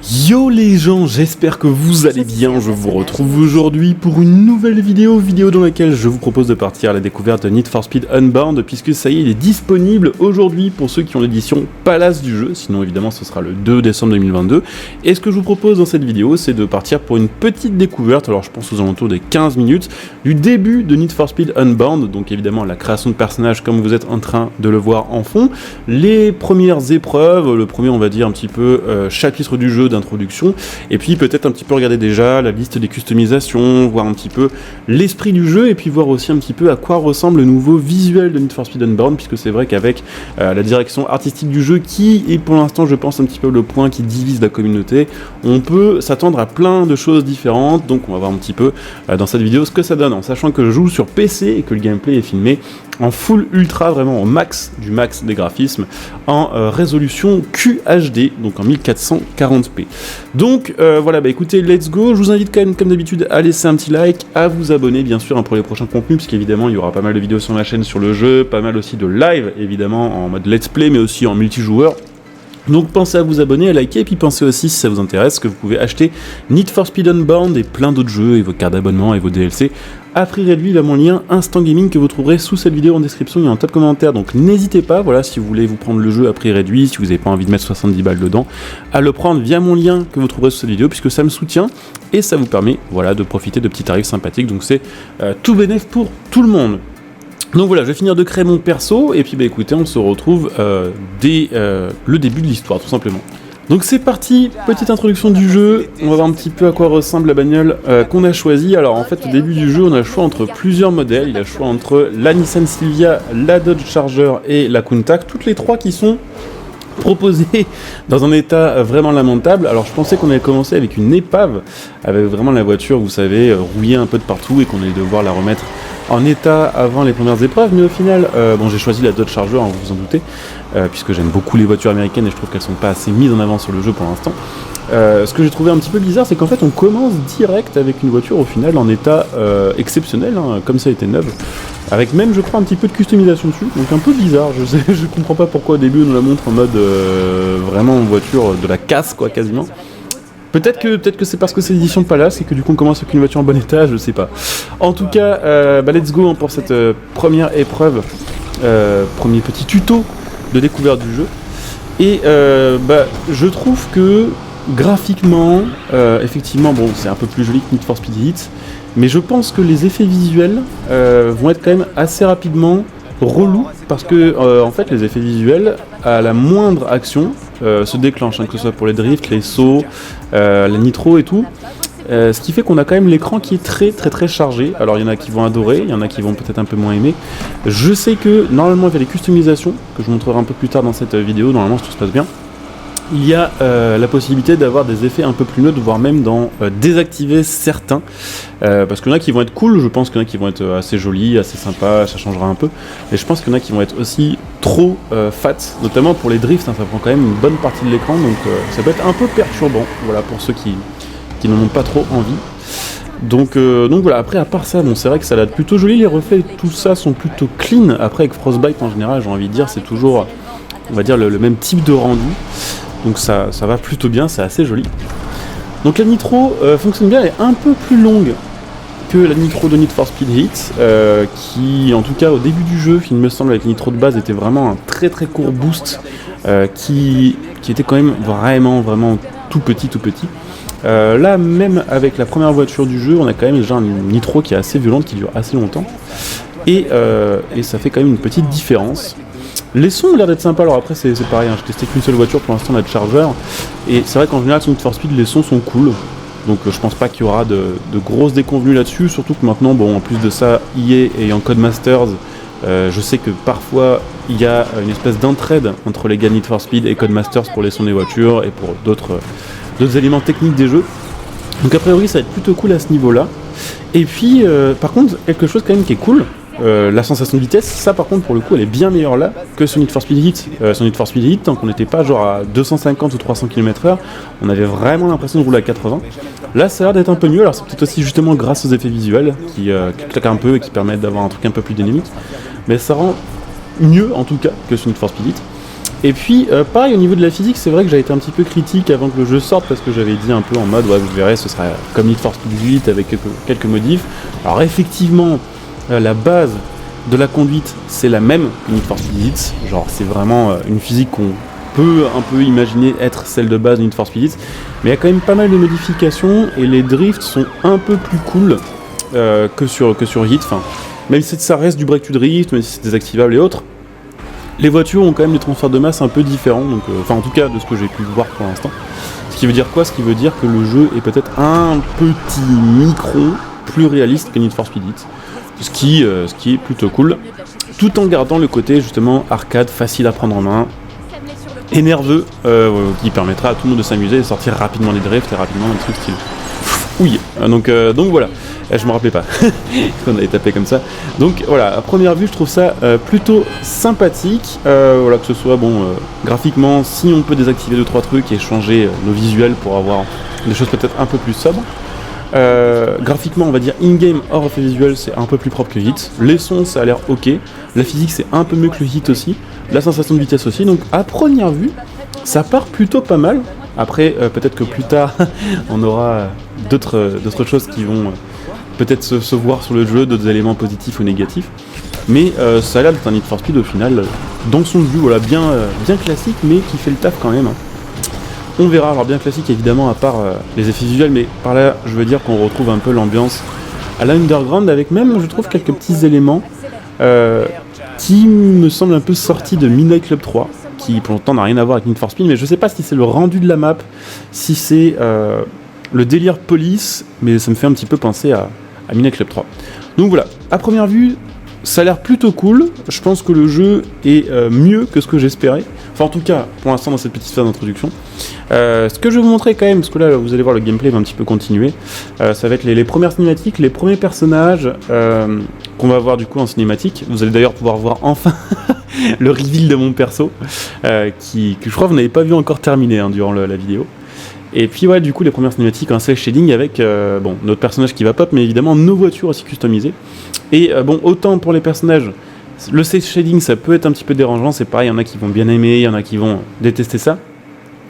Yo les gens, j'espère que vous allez bien, je vous retrouve aujourd'hui pour une nouvelle vidéo dans laquelle je vous propose de partir à la découverte de Need for Speed Unbound, puisque ça y est, il est disponible aujourd'hui pour ceux qui ont l'édition Palace du jeu, sinon évidemment ce sera le 2 décembre 2022, et ce que je vous propose dans cette vidéo, c'est de partir pour une petite découverte, alors je pense aux alentours des 15 minutes, du début de Need for Speed Unbound, donc évidemment la création de personnages comme vous êtes en train de le voir en fond, les premières épreuves, le premier on va dire un petit peu chapitre du jeu d'introduction, et puis peut-être un petit peu regarder déjà la liste des customisations, voir un petit peu l'esprit du jeu, et puis voir aussi un petit peu à quoi ressemble le nouveau visuel de Need for Speed Unbound, puisque c'est vrai qu'avec la direction artistique du jeu, qui est pour l'instant je pense un petit peu le point qui divise la communauté, on peut s'attendre à plein de choses différentes, donc on va voir un petit peu dans cette vidéo ce que ça donne, en sachant que je joue sur PC et que le gameplay est filmé en full ultra, vraiment au max du max des graphismes, en résolution QHD, donc en 1440p. Donc voilà, bah écoutez, let's go. Je vous invite quand même, comme d'habitude, à laisser un petit like, à vous abonner bien sûr pour les prochains contenus, puisqu'évidemment il y aura pas mal de vidéos sur ma chaîne sur le jeu, pas mal aussi de live, évidemment en mode let's play, mais aussi en multijoueur. Donc pensez à vous abonner, à liker, et puis pensez aussi, si ça vous intéresse, que vous pouvez acheter Need for Speed Unbound et plein d'autres jeux, et vos cartes d'abonnement et vos DLC à prix réduit via mon lien Instant Gaming que vous trouverez sous cette vidéo en description et en top commentaire. Donc n'hésitez pas, voilà, si vous voulez vous prendre le jeu à prix réduit, si vous n'avez pas envie de mettre 70 balles dedans, à le prendre via mon lien que vous trouverez sous cette vidéo, puisque ça me soutient et ça vous permet, voilà, de profiter de petits tarifs sympathiques. Donc c'est tout bénéf pour tout le monde. Donc voilà, je vais finir de créer mon perso, et puis bah écoutez, on se retrouve dès le début de l'histoire, tout simplement. Donc c'est parti, petite introduction du jeu, on va voir un petit peu à quoi ressemble la bagnole qu'on a choisie. Alors en fait, au début du jeu, on a le choix entre plusieurs modèles, il y a le choix entre la Nissan Silvia, la Dodge Charger et la Countach, toutes les trois qui sont proposé dans un état vraiment lamentable. Alors je pensais qu'on allait commencer avec une épave, avec vraiment la voiture, vous savez, rouillée un peu de partout, et qu'on allait devoir la remettre en état avant les premières épreuves, mais au final, bon, j'ai choisi la Dodge Charger, vous vous en doutez, puisque j'aime beaucoup les voitures américaines et je trouve qu'elles sont pas assez mises en avant sur le jeu pour l'instant. Ce que j'ai trouvé un petit peu bizarre, c'est qu'en fait on commence direct avec une voiture au final en état exceptionnel, hein, comme ça a été neuve, avec même je crois un petit peu de customisation dessus, donc un peu bizarre, je comprends pas pourquoi au début on nous la montre en mode vraiment en voiture de la casse quoi, quasiment. Peut-être que c'est parce que c'est l'édition Palace et que du coup on commence avec une voiture en bon état, je sais pas. En tout cas, bah let's go hein, pour cette première épreuve, premier petit tuto de découverte du jeu. Et bah, je trouve que graphiquement, effectivement, bon, c'est un peu plus joli que Need for Speed Heat, mais je pense que les effets visuels vont être quand même assez rapidement relous, parce que en fait les effets visuels à la moindre action se déclenchent, hein, que ce soit pour les drifts, les sauts, la nitro et tout. Ce qui fait qu'on a quand même l'écran qui est très chargé. Alors il y en a qui vont adorer, il y en a qui vont peut-être un peu moins aimer. Je sais que normalement il y a les customisations, que je vous montrerai un peu plus tard dans cette vidéo, normalement si tout se passe bien. Il y a la possibilité d'avoir des effets un peu plus neutres, voire même d'en désactiver certains. Parce qu'il y en a qui vont être cool, je pense qu'il y en a qui vont être assez jolis, assez sympas, ça changera un peu. Et je pense qu'il y en a qui vont être aussi trop fat, notamment pour les drifts, hein, ça prend quand même une bonne partie de l'écran, donc ça peut être un peu perturbant, voilà, pour ceux qui n'en ont pas trop envie. Donc voilà, après à part ça, bon c'est vrai que ça a l'air plutôt joli, les reflets, tout ça sont plutôt clean. Après avec Frostbite en général, j'ai envie de dire, c'est toujours, on va dire, le même type de rendu. Donc ça va plutôt bien, c'est assez joli. Donc la nitro fonctionne bien, elle est un peu plus longue que la nitro de Need for Speed Heat, qui en tout cas au début du jeu, il me semble avec la nitro de base, était vraiment un très court boost, qui était quand même vraiment tout petit. Là même avec la première voiture du jeu, on a quand même déjà une nitro qui est assez violente, qui dure assez longtemps, et ça fait quand même une petite différence. Les sons ont l'air d'être sympas, alors après c'est pareil, hein, j'ai testé qu'une seule voiture pour l'instant, la Charger, et c'est vrai qu'en général sur Need for Speed les sons sont cool, donc je pense pas qu'il y aura de grosses déconvenues là-dessus, surtout que maintenant, bon, en plus de ça, EA ayant Codemasters, je sais que parfois il y a une espèce d'entraide entre les gars Need for Speed et Codemasters pour les sons des voitures et pour d'autres éléments techniques des jeux, donc a priori ça va être plutôt cool à ce niveau-là. Et puis par contre, quelque chose quand même qui est cool, la sensation de vitesse, ça par contre pour le coup elle est bien meilleure là que sur Need for Speed Heat. Sur Need for Speed Heat, tant qu'on n'était pas genre à 250 ou 300 km/h, on avait vraiment l'impression de rouler à 80. Là ça a l'air d'être un peu mieux, alors c'est peut-être aussi justement grâce aux effets visuels qui claquent un peu et qui permettent d'avoir un truc un peu plus dynamique, mais ça rend mieux en tout cas que sur Need for Speed Heat. Et puis, pareil, au niveau de la physique, c'est vrai que j'ai été un petit peu critique avant que le jeu sorte, parce que j'avais dit un peu en mode, ouais, vous verrez, ce sera comme Need for Speed 8 avec quelques modifs. Alors effectivement, la base de la conduite, c'est la même que Need for Speed 8. Genre, c'est vraiment une physique qu'on peut un peu imaginer être celle de base de Need for Speed 8. Mais il y a quand même pas mal de modifications, et les drifts sont un peu plus cool que sur Hit. Enfin, même si ça reste du break to drift, même si c'est désactivable et autres, les voitures ont quand même des transferts de masse un peu différents, donc, enfin en tout cas de ce que j'ai pu voir pour l'instant. Ce qui veut dire quoi? Ce qui veut dire que le jeu est peut-être un petit micron plus réaliste que Need for Speed 8, ce qui est plutôt cool, tout en gardant le côté justement arcade, facile à prendre en main, et nerveux, qui permettra à tout le monde de s'amuser et de sortir rapidement des drifts et rapidement des trucs style. Oui, donc voilà, je me rappelais pas qu'on avait tapé comme ça. Donc voilà, à première vue, je trouve ça plutôt sympathique. Voilà, que ce soit graphiquement, si on peut désactiver 2-3 trucs et changer nos visuels pour avoir des choses peut-être un peu plus sobres. Graphiquement, on va dire in-game hors effet visuel, c'est un peu plus propre que Hit. Les sons, ça a l'air ok. La physique, c'est un peu mieux que le Hit aussi. La sensation de vitesse aussi. Donc à première vue, ça part plutôt pas mal. Après, peut-être que plus tard, on aura d'autres choses qui vont peut-être se voir sur le jeu, d'autres éléments positifs ou négatifs. Mais ça a l'air d'être un Need for Speed au final, dans son jeu, voilà, bien classique, mais qui fait le taf quand même. On verra, alors bien classique évidemment, à part les effets visuels, mais par là, je veux dire qu'on retrouve un peu l'ambiance à la Underground, avec même, je trouve, quelques petits éléments qui me semblent un peu sortis de Midnight Club 3, qui pour l'instant n'a rien à voir avec Need for Speed, mais je sais pas si c'est le rendu de la map, si c'est le délire police, mais ça me fait un petit peu penser à Midnight Club 3. Donc voilà, à première vue, ça a l'air plutôt cool. Je pense que le jeu est mieux que ce que j'espérais. Enfin, en tout cas, pour l'instant, dans cette petite phase d'introduction. Ce que je vais vous montrer quand même, parce que là, vous allez voir, le gameplay va un petit peu continuer. Ça va être les premières cinématiques, les premiers personnages qu'on va voir du coup en cinématique. Vous allez d'ailleurs pouvoir voir enfin le reveal de mon perso, que je crois que vous n'avez pas vu encore terminé durant la vidéo. Et puis ouais, du coup les premières cinématiques en cel shading avec notre personnage qui va pop, mais évidemment nos voitures aussi customisées. Et autant pour les personnages, le cel shading ça peut être un petit peu dérangeant, c'est pareil, il y en a qui vont bien aimer, il y en a qui vont détester ça.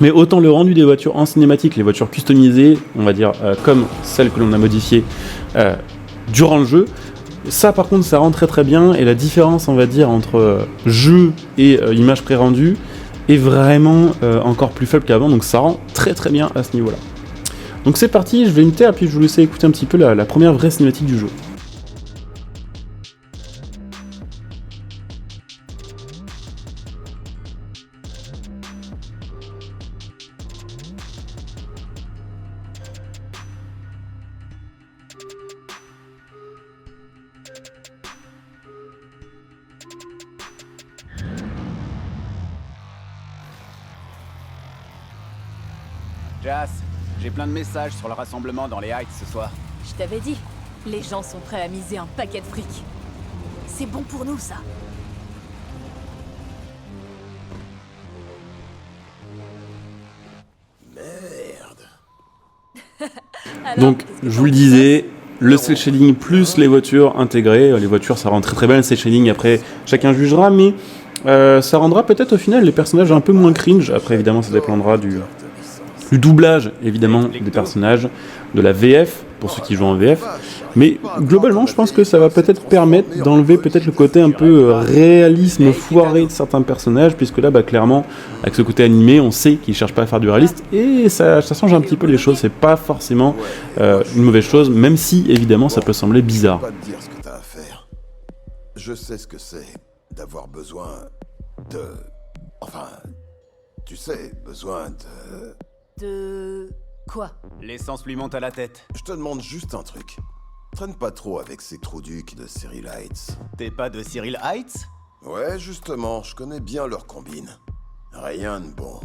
Mais autant le rendu des voitures en cinématique, les voitures customisées, on va dire comme celles que l'on a modifiées durant le jeu, ça par contre ça rend très très bien, et la différence on va dire entre jeu et image pré-rendue est vraiment encore plus faible qu'avant, donc ça rend très très bien à ce niveau-là. Donc c'est parti, je vais me taire et puis je vais vous laisser écouter un petit peu la première vraie cinématique du jeu. Jas, j'ai plein de messages sur le rassemblement dans les Heights ce soir. Je t'avais dit, les gens sont prêts à miser un paquet de fric. C'est bon pour nous, ça. Merde. Alors, Donc, je vous le disais, le cel shading plus les voitures intégrées. Les voitures, ça rend très très bien le cel shading. Après, chacun jugera, mais ça rendra peut-être au final les personnages un peu moins cringe. Après, évidemment, ça dépendra du doublage, évidemment, des personnages, de la VF, pour ceux qui jouent en VF. Mais globalement, je pense que ça va peut-être permettre d'enlever peut-être le côté un peu réalisme foiré de certains personnages, puisque là, clairement, avec ce côté animé, on sait qu'ils cherchent pas à faire du réaliste, et ça change un petit peu les choses. C'est pas forcément une mauvaise chose, même si, évidemment, ça peut sembler bizarre. Je peux pas te dire ce que t'as à faire. Je sais ce que c'est d'avoir besoin de... Enfin, tu sais, besoin de... De... quoi? L'essence lui monte à la tête. Je te demande juste un truc. Traîne pas trop avec ces trous-ducs de Cyril Heights. T'es pas de Cyril Heights? Ouais, justement, je connais bien leur combine. Rien de bon.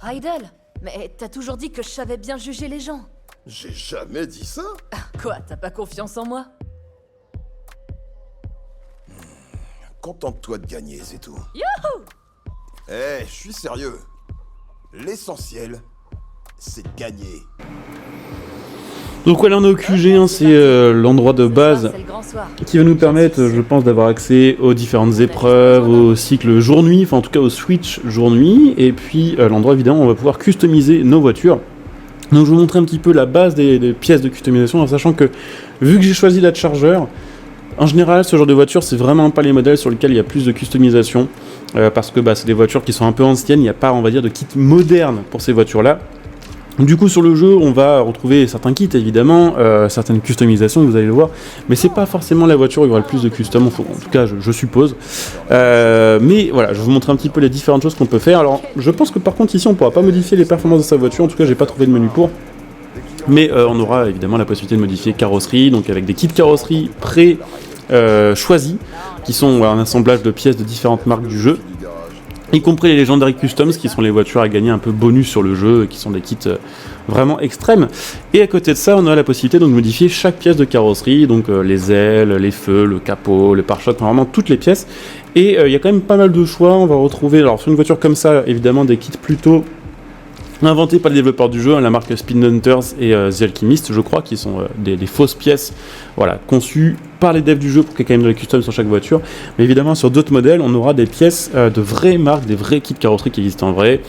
Idle? Mais t'as toujours dit que je savais bien juger les gens. J'ai jamais dit ça. Quoi, t'as pas confiance en moi? Contente-toi de gagner, c'est tout. Youhou! Eh, je suis sérieux. L'essentiel, c'est de gagner. Donc voilà, on est au QG, hein, c'est l'endroit de base C'est le grand soir. qui va nous permettre, je pense, d'avoir accès aux différentes épreuves, au cycle jour-nuit, enfin en tout cas au switch jour-nuit, et puis l'endroit évidemment où on va pouvoir customiser nos voitures. Donc je vais vous montrer un petit peu la base des pièces de customisation, en sachant que vu que j'ai choisi la Charger, en général ce genre de voiture c'est vraiment pas les modèles sur lesquels il y a plus de customisation, parce que c'est des voitures qui sont un peu anciennes, il n'y a pas on va dire de kit moderne pour ces voitures là. Du coup sur le jeu on va retrouver certains kits évidemment, certaines customisations vous allez le voir, mais c'est pas forcément la voiture où il y aura le plus de custom, en tout cas je suppose. Mais voilà, je vais vous montrer un petit peu les différentes choses qu'on peut faire. Alors je pense que par contre ici on pourra pas modifier les performances de sa voiture, en tout cas j'ai pas trouvé de menu pour. Mais on aura évidemment la possibilité de modifier carrosserie, donc avec des kits carrosserie choisis, qui sont un assemblage de pièces de différentes marques du jeu, y compris les Legendary Customs, qui sont les voitures à gagner un peu bonus sur le jeu, qui sont des kits vraiment extrêmes. Et à côté de ça, on a la possibilité donc de modifier chaque pièce de carrosserie, donc les ailes, les feux, le capot, le pare-choc, vraiment toutes les pièces. Et il y a quand même pas mal de choix. On va retrouver, alors sur une voiture comme ça, évidemment des kits plutôt inventés par les développeurs du jeu, la marque Spin Hunters et The Alchemist, je crois, qui sont des fausses pièces, voilà, conçues par les devs du jeu pour qu'il y ait quand même de la custom sur chaque voiture. Mais évidemment, sur d'autres modèles, on aura des pièces de vraies marques, des vrais kits carrosserie qui existent en vrai,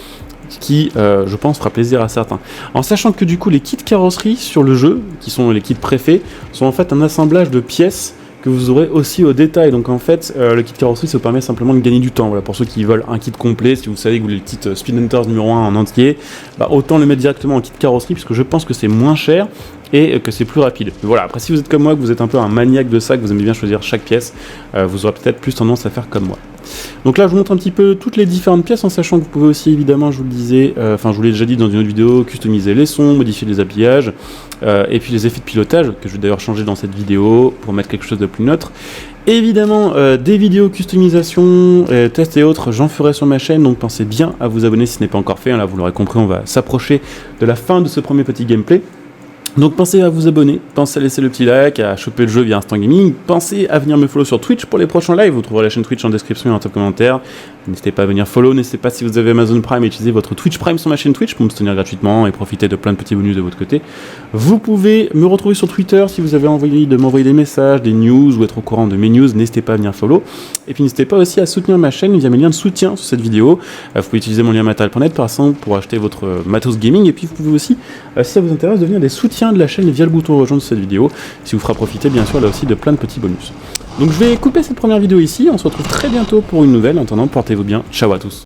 qui, je pense, fera plaisir à certains. En sachant que du coup, les kits carrosserie sur le jeu, qui sont les kits préfets, sont en fait un assemblage de pièces que vous aurez aussi au détail. Donc en fait, le kit carrosserie, ça vous permet simplement de gagner du temps. Voilà, pour ceux qui veulent un kit complet, si vous savez que vous voulez le kit Spin Hunters numéro 1 en entier, autant le mettre directement en kit carrosserie, puisque je pense que c'est moins cher et que c'est plus rapide. Mais voilà, après si vous êtes comme moi, que vous êtes un peu un maniaque de ça, que vous aimez bien choisir chaque pièce, vous aurez peut-être plus tendance à faire comme moi. Donc là je vous montre un petit peu toutes les différentes pièces, en sachant que vous pouvez aussi évidemment, je vous le disais, je vous l'ai déjà dit dans une autre vidéo, customiser les sons, modifier les habillages, et puis les effets de pilotage, que je vais d'ailleurs changer dans cette vidéo pour mettre quelque chose de plus neutre. Évidemment, des vidéos customisation, tests et autres, j'en ferai sur ma chaîne, donc pensez bien à vous abonner si ce n'est pas encore fait. Là vous l'aurez compris, on va s'approcher de la fin de ce premier petit gameplay. Donc pensez à vous abonner, pensez à laisser le petit like, à choper le jeu via Instant Gaming, pensez à venir me follow sur Twitch pour les prochains lives, vous trouverez la chaîne Twitch en description et en top commentaire. N'hésitez pas à venir follow, n'hésitez pas si vous avez Amazon Prime à utiliser votre Twitch Prime sur ma chaîne Twitch pour me soutenir gratuitement et profiter de plein de petits bonus de votre côté. Vous pouvez me retrouver sur Twitter si vous avez envie de m'envoyer des messages, des news ou être au courant de mes news, n'hésitez pas à venir follow. Et puis n'hésitez pas aussi à soutenir ma chaîne via mes liens de soutien sur cette vidéo. Vous pouvez utiliser mon lien matériel.net par exemple pour acheter votre matos gaming, et puis vous pouvez aussi, si ça vous intéresse, devenir des soutiens de la chaîne via le bouton rejoindre cette vidéo, ce qui vous fera profiter bien sûr là aussi de plein de petits bonus. Donc je vais couper cette première vidéo ici, on se retrouve très bientôt pour une nouvelle. En attendant, portez-vous bien, ciao à tous.